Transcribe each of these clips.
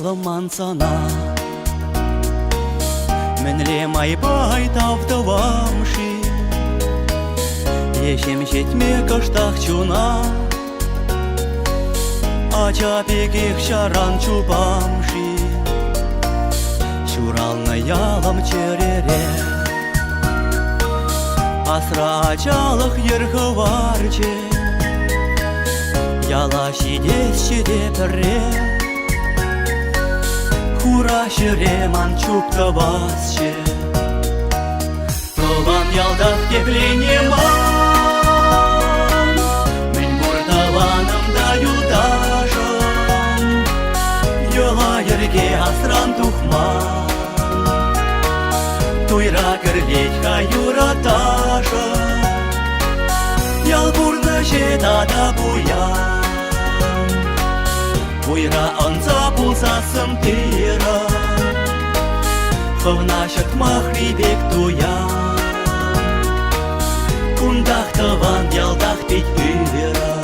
ялыман сана. Мінле майбай тавдывамши, ешем жетме кыштақ чуна. Ача пекех шаран чупамши, шуралны ялым черере. Асра ачалық ерхы варче, яла шидес-шиде пірре. Хура шыреман чупты басче, тован ялдақ теплене ман. Мен бұртаванымда юлдашым, йола ерге асран тухман. Туйра кірлеть хаюраташа, ял бурны жетада буян. Буйра онца пулсасым тыра, хывнашык махрибек туян. Кундах тыван ялдах пить үйра.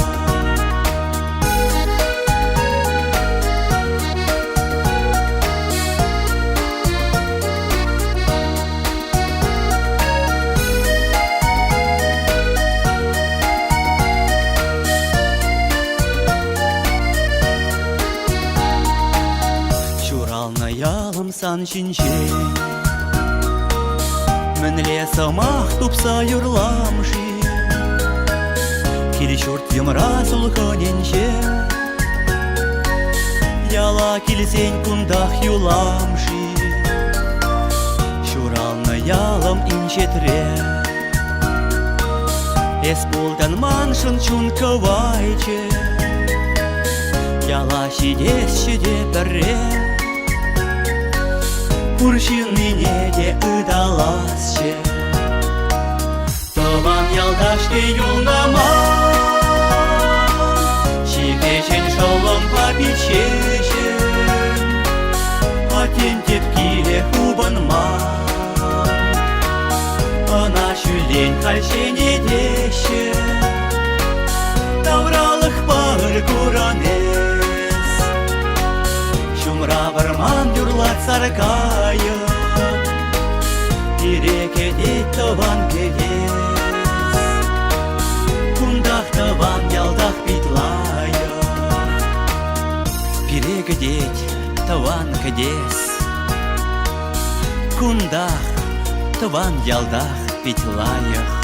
Ялым сан шинче, мінле самах тупса юрламши. Килі чурт юмра сулханенче, яла килсен кундах юламши. Шуралны ялым инчетре, эсполдан маншын чун кывайче. Яла шидес-шиде пірре, Уршин мене де ыдаласче. Тован ялдашке юлнаман, шикешен шолым попечешен, атен тепкиле хубынман. Ана шүлен хальшене деше, тавралық бағыр куранес. Шумра варман юрлат саркая, Ирекедет тыван кедес. Кундах тыван ялдах питлая, Перегедет тыван кедес. Кундах тыван ялдах питлая.